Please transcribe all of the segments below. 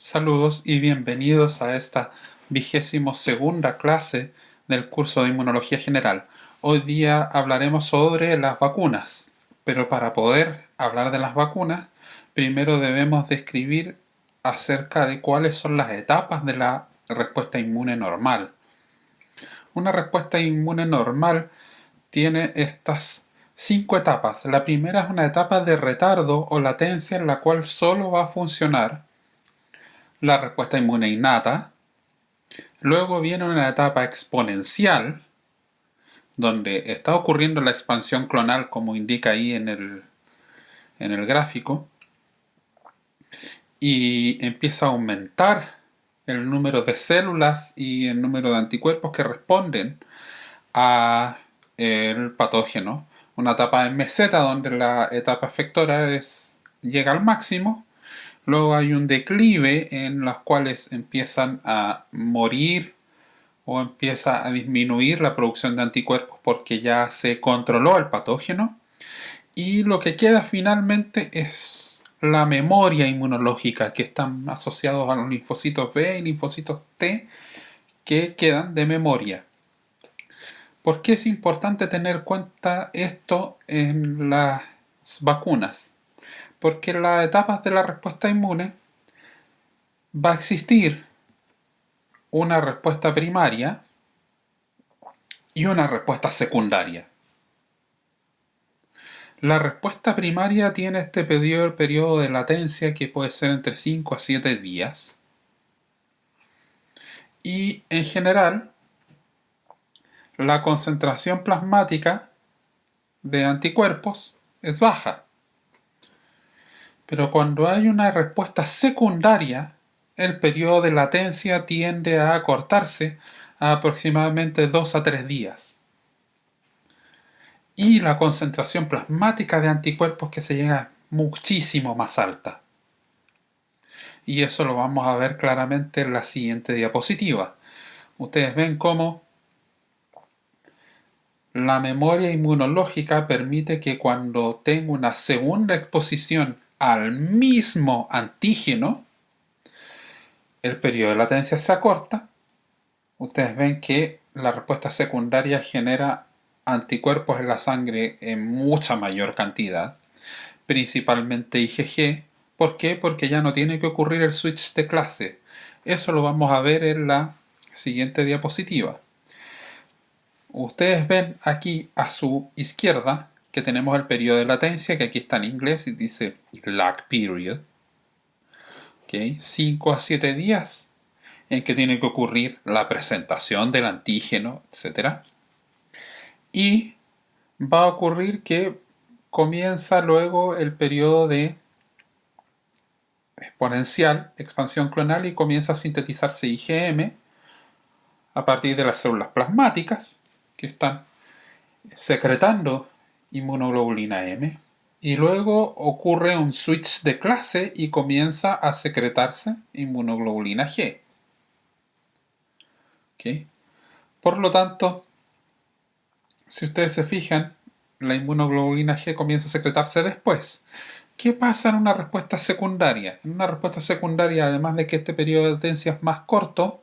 Saludos y bienvenidos a esta 22ª clase del curso de Inmunología General. Hoy día hablaremos sobre las vacunas, pero para poder hablar de las vacunas, primero debemos describir acerca de cuáles son las etapas de la respuesta inmune normal. Una respuesta inmune normal tiene estas 5 etapas. La primera es una etapa de retardo o latencia en la cual solo va a funcionar la respuesta inmune innata. Luego viene una etapa exponencial, donde está ocurriendo la expansión clonal como indica ahí en el gráfico, y empieza a aumentar el número de células y el número de anticuerpos que responden a el patógeno. Una etapa en meseta donde la etapa efectora llega al máximo. Luego hay un declive en los cuales empiezan a morir o empieza a disminuir la producción de anticuerpos porque ya se controló el patógeno. Y lo que queda finalmente es la memoria inmunológica, que están asociados a los linfocitos B y linfocitos T que quedan de memoria. ¿Por qué es importante tener en cuenta esto en las vacunas? Porque en las etapas de la respuesta inmune va a existir una respuesta primaria y una respuesta secundaria. La respuesta primaria tiene este periodo de latencia que puede ser entre 5 a 7 días. Y en general, la concentración plasmática de anticuerpos es baja. Pero cuando hay una respuesta secundaria, el periodo de latencia tiende a acortarse a aproximadamente 2 a 3 días. Y la concentración plasmática de anticuerpos que se llega muchísimo más alta. Y eso lo vamos a ver claramente en la siguiente diapositiva. Ustedes ven cómo la memoria inmunológica permite que cuando tengo una segunda exposición al mismo antígeno, el periodo de latencia se acorta. Ustedes ven que la respuesta secundaria genera anticuerpos en la sangre en mucha mayor cantidad, principalmente IgG. ¿Por qué? Porque ya no tiene que ocurrir el switch de clase. Eso lo vamos a ver en la siguiente diapositiva. Ustedes ven aquí a su izquierda que tenemos el periodo de latencia, que aquí está en inglés y dice lag period. 5 a 7 días en que tiene que ocurrir la presentación del antígeno, etc. Y va a ocurrir que comienza luego el periodo de exponencial, expansión clonal, y comienza a sintetizarse IgM a partir de las células plasmáticas que están secretando inmunoglobulina M. Y luego ocurre un switch de clase y comienza a secretarse inmunoglobulina G. Por lo tanto, si ustedes se fijan, la inmunoglobulina G comienza a secretarse después. ¿Qué pasa en una respuesta secundaria? En una respuesta secundaria, además de que este periodo de latencia es más corto,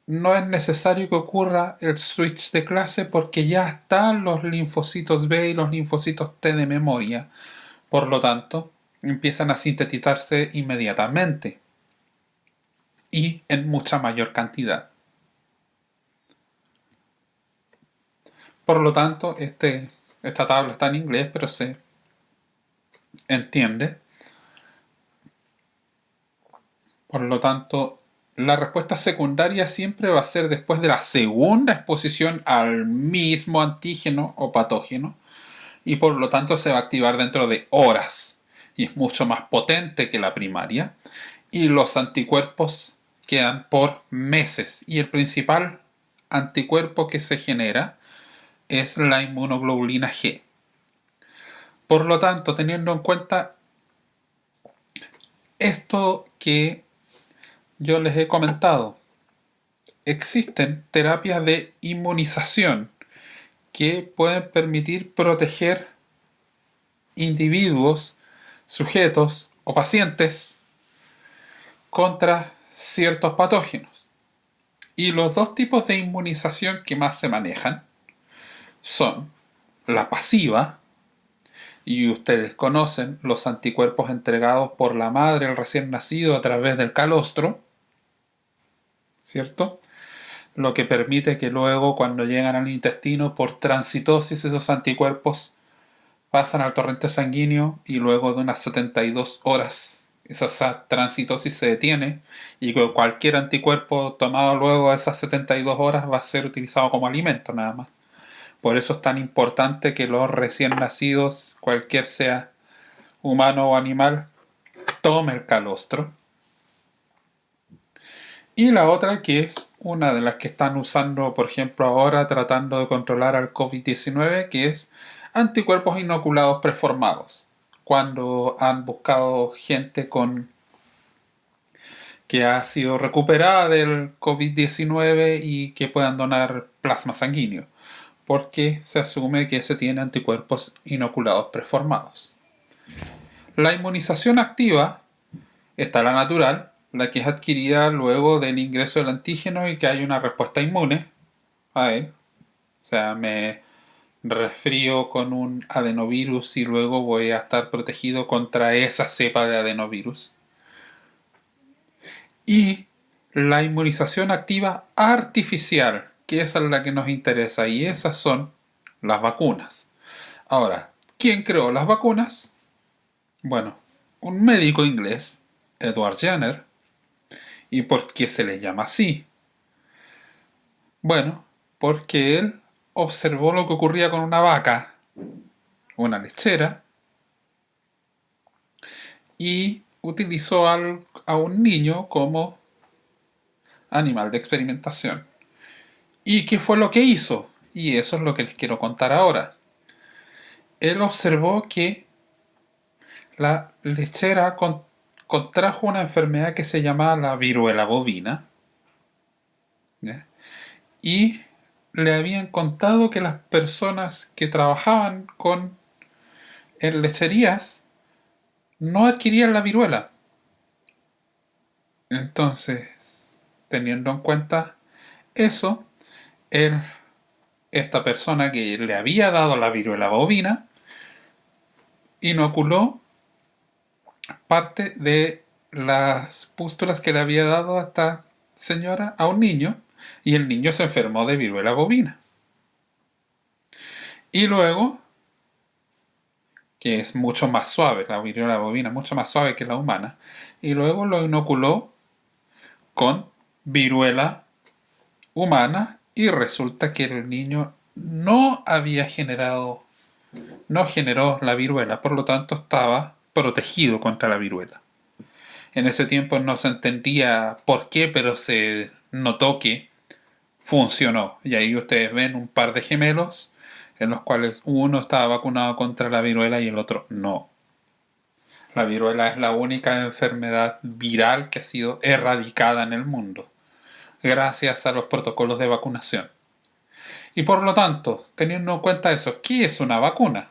no es necesario que ocurra el switch de clase porque ya están los linfocitos B y los linfocitos T de memoria. Por lo tanto, empiezan a sintetizarse inmediatamente y en mucha mayor cantidad. Por lo tanto, esta tabla está en inglés, pero se entiende. Por lo tanto, la respuesta secundaria siempre va a ser después de la segunda exposición al mismo antígeno o patógeno, y por lo tanto se va a activar dentro de horas y es mucho más potente que la primaria, y los anticuerpos quedan por meses, y el principal anticuerpo que se genera es la inmunoglobulina G. Por lo tanto, teniendo en cuenta esto que yo les he comentado, existen terapias de inmunización que pueden permitir proteger individuos, sujetos o pacientes contra ciertos patógenos. Y los dos tipos de inmunización que más se manejan son la pasiva, y ustedes conocen los anticuerpos entregados por la madre al recién nacido a través del calostro, ¿cierto? Lo que permite que luego, cuando llegan al intestino por transitosis, esos anticuerpos pasan al torrente sanguíneo y luego de unas 72 horas esa transitosis se detiene y cualquier anticuerpo tomado luego de esas 72 horas va a ser utilizado como alimento nada más. Por eso es tan importante que los recién nacidos, cualquier sea humano o animal, tome el calostro. Y la otra, que es una de las que están usando, por ejemplo, ahora tratando de controlar al COVID-19, que es anticuerpos inoculados preformados. Cuando han buscado gente que ha sido recuperada del COVID-19 y que puedan donar plasma sanguíneo, porque se asume que se tiene anticuerpos inoculados preformados. La inmunización activa está la natural, la que es adquirida luego del ingreso del antígeno y que hay una respuesta inmune a él. O sea, me resfrío con un adenovirus y luego voy a estar protegido contra esa cepa de adenovirus. Y la inmunización activa artificial, que esa es la que nos interesa, y esas son las vacunas. Ahora, ¿quién creó las vacunas? Bueno, un médico inglés, Edward Jenner. ¿Y por qué se le llama así? Bueno, porque él observó lo que ocurría con una vaca, una lechera, y utilizó a un niño como animal de experimentación. ¿Y qué fue lo que hizo? Y eso es lo que les quiero contar ahora. Él observó que la lechera contrajo una enfermedad que se llama la viruela bovina, ¿ya? Y le habían contado que las personas que trabajaban en lecherías no adquirían la viruela. Entonces, teniendo en cuenta eso, esta persona que le había dado la viruela bovina inoculó parte de las pústulas que le había dado a esta señora a un niño y el niño se enfermó de viruela bovina. Y luego, que es mucho más suave, la viruela bovina mucho más suave que la humana, y luego lo inoculó con viruela humana y resulta que el niño no generó la viruela, por lo tanto estaba protegido contra la viruela. En ese tiempo no se entendía por qué, pero se notó que funcionó. Y ahí ustedes ven un par de gemelos en los cuales uno estaba vacunado contra la viruela y el otro no. La viruela es la única enfermedad viral que ha sido erradicada en el mundo, gracias a los protocolos de vacunación. Y por lo tanto, teniendo en cuenta eso, ¿qué es una vacuna?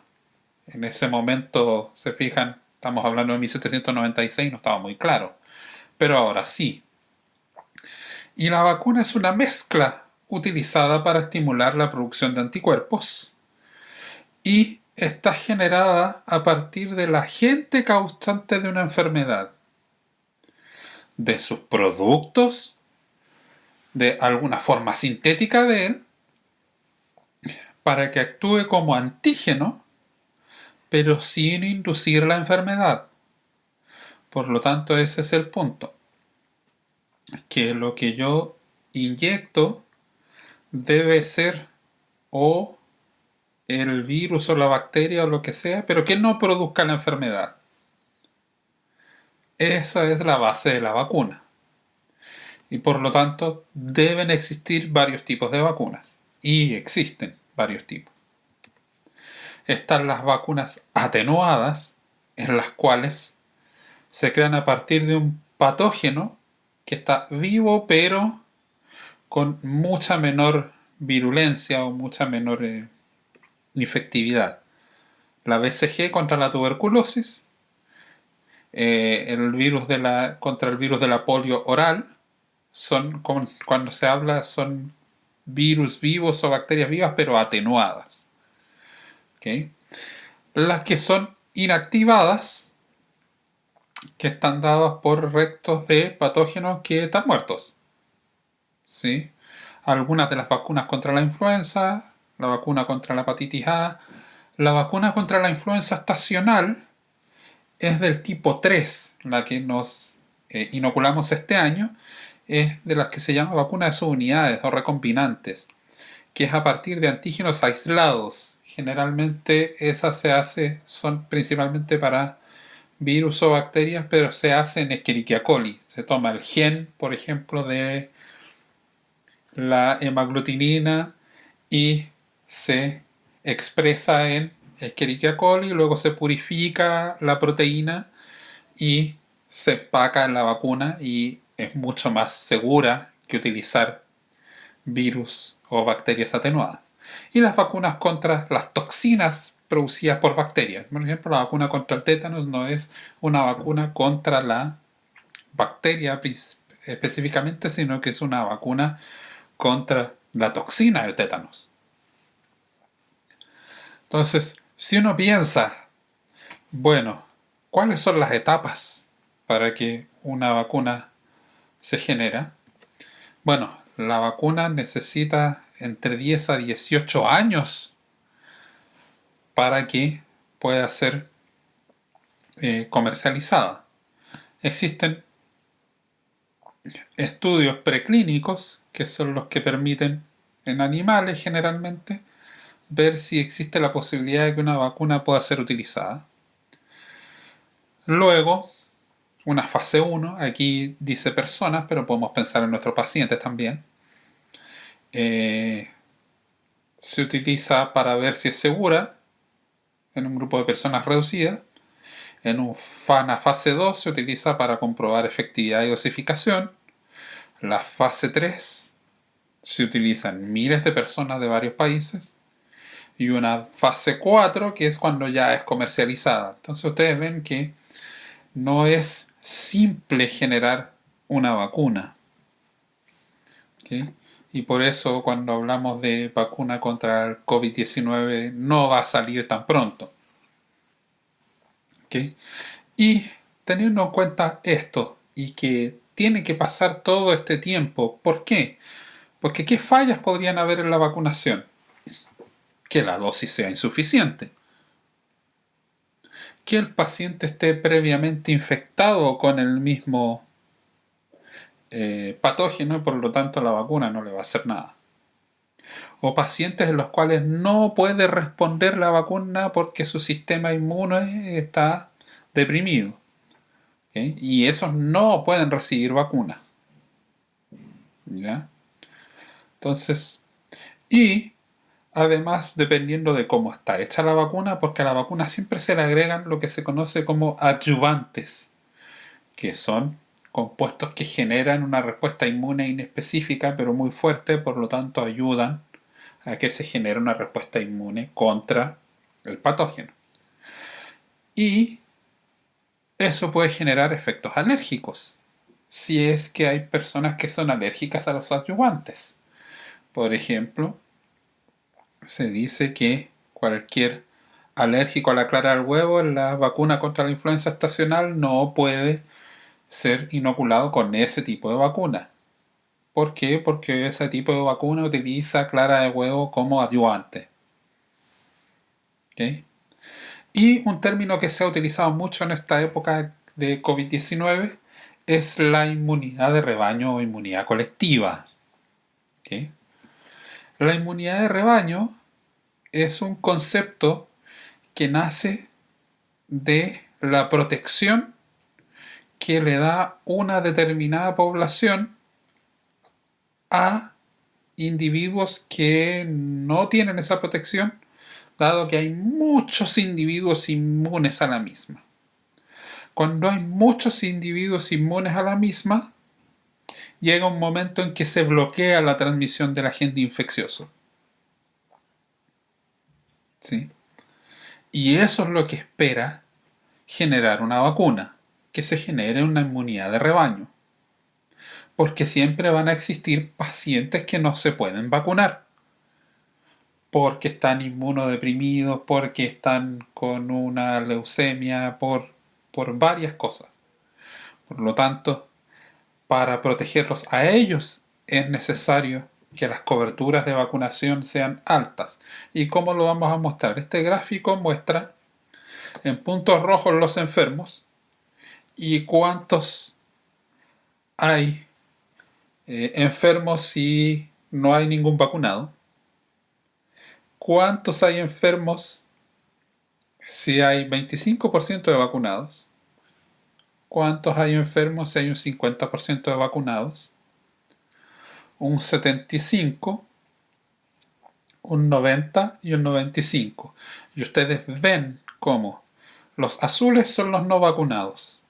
En ese momento, se fijan, estamos hablando de 1796, no estaba muy claro. Pero ahora sí. Y la vacuna es una mezcla utilizada para estimular la producción de anticuerpos y está generada a partir del agente causante de una enfermedad, de sus productos, de alguna forma sintética de él, para que actúe como antígeno, pero sin inducir la enfermedad. Por lo tanto, ese es el punto. Que lo que yo inyecto debe ser o el virus o la bacteria o lo que sea, pero que no produzca la enfermedad. Esa es la base de la vacuna. Y por lo tanto, deben existir varios tipos de vacunas. Y existen varios tipos. Están las vacunas atenuadas, en las cuales se crean a partir de un patógeno que está vivo pero con mucha menor virulencia o mucha menor infectividad. La BCG contra la tuberculosis contra el virus de la polio oral, cuando se habla, son virus vivos o bacterias vivas, pero atenuadas. ¿Ok? Las que son inactivadas, que están dadas por restos de patógenos que están muertos. ¿Sí? Algunas de las vacunas contra la influenza, la vacuna contra la hepatitis A, la vacuna contra la influenza estacional es del tipo 3, la que nos inoculamos este año, es de las que se llama vacuna de subunidades o recombinantes, que es a partir de antígenos aislados. Generalmente esas son principalmente para virus o bacterias, pero se hace en Escherichia coli. Se toma el gen, por ejemplo, de la hemaglutinina y se expresa en Escherichia coli, luego se purifica la proteína y se empaca en la vacuna y es mucho más segura que utilizar virus o bacterias atenuadas. Y las vacunas contra las toxinas producidas por bacterias. Por ejemplo, la vacuna contra el tétanos no es una vacuna contra la bacteria específicamente, sino que es una vacuna contra la toxina del tétanos. Entonces, si uno piensa, bueno, ¿cuáles son las etapas para que una vacuna se genera? Bueno, la vacuna necesita entre 10 a 18 años para que pueda ser comercializada. Existen estudios preclínicos, que son los que permiten en animales generalmente ver si existe la posibilidad de que una vacuna pueda ser utilizada. Luego, una fase 1, aquí dice personas, pero podemos pensar en nuestros pacientes también. Se utiliza para ver si es segura en un grupo de personas reducidas. En una fase 2 se utiliza para comprobar efectividad y dosificación. La fase 3 se utiliza en miles de personas de varios países. Y una fase 4 que es cuando ya es comercializada. Entonces ustedes ven que no es simple generar una vacuna. ¿Okay? Y por eso cuando hablamos de vacuna contra el COVID-19 no va a salir tan pronto. ¿Okay? Y teniendo en cuenta esto y que tiene que pasar todo este tiempo, ¿por qué? Porque ¿qué fallas podrían haber en la vacunación? Que la dosis sea insuficiente, que el paciente esté previamente infectado con el mismo patógeno y por lo tanto la vacuna no le va a hacer nada. O pacientes en los cuales no puede responder la vacuna porque su sistema inmune está deprimido. ¿Okay? Y esos no pueden recibir vacuna. ¿Ya? Entonces, y además dependiendo de cómo está hecha la vacuna, porque a la vacuna siempre se le agregan lo que se conoce como adyuvantes, que son compuestos que generan una respuesta inmune inespecífica pero muy fuerte, por lo tanto ayudan a que se genere una respuesta inmune contra el patógeno. Y eso puede generar efectos alérgicos, si es que hay personas que son alérgicas a los adyuvantes. Por ejemplo, se dice que cualquier alérgico a la clara del huevo en la vacuna contra la influenza estacional no puede ser inoculado con ese tipo de vacuna. ¿Por qué? Porque ese tipo de vacuna utiliza clara de huevo como adyuvante. ¿Okay? Y un término que se ha utilizado mucho en esta época de COVID-19 es la inmunidad de rebaño o inmunidad colectiva. ¿Okay? La inmunidad de rebaño es un concepto que nace de la protección que le da una determinada población a individuos que no tienen esa protección, dado que hay muchos individuos inmunes a la misma. Cuando hay muchos individuos inmunes a la misma, llega un momento en que se bloquea la transmisión del agente infeccioso. ¿Sí? Y eso es lo que espera generar una vacuna. que se genere una inmunidad de rebaño, porque siempre van a existir pacientes que no se pueden vacunar, porque están inmunodeprimidos, porque están con una leucemia, por varias cosas. Por lo tanto, para protegerlos a ellos es necesario que las coberturas de vacunación sean altas. ¿Y cómo lo vamos a mostrar? Este gráfico muestra en puntos rojos los enfermos y cuántos hay enfermos si no hay ningún vacunado. ¿Cuántos hay enfermos si hay 25% de vacunados? ¿Cuántos hay enfermos si hay un 50% de vacunados? Un 75%, un 90% y un 95%. Y ustedes ven cómo los azules son los no vacunados.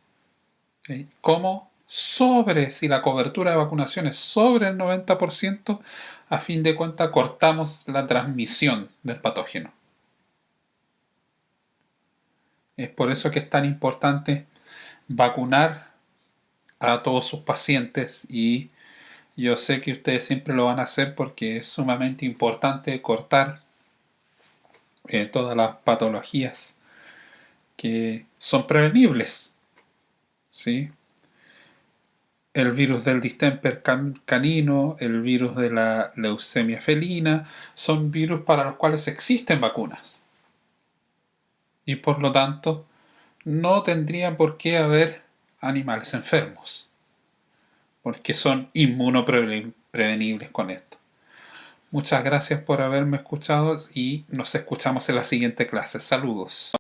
¿Okay? Cómo si la cobertura de vacunación es sobre el 90%, a fin de cuentas cortamos la transmisión del patógeno. Es por eso que es tan importante vacunar a todos sus pacientes, y yo sé que ustedes siempre lo van a hacer porque es sumamente importante cortar todas las patologías que son prevenibles, ¿sí? El virus del distemper canino, el virus de la leucemia felina, son virus para los cuales existen vacunas. Y por lo tanto, no tendría por qué haber animales enfermos, porque son inmunoprevenibles con esto. Muchas gracias por haberme escuchado y nos escuchamos en la siguiente clase. Saludos.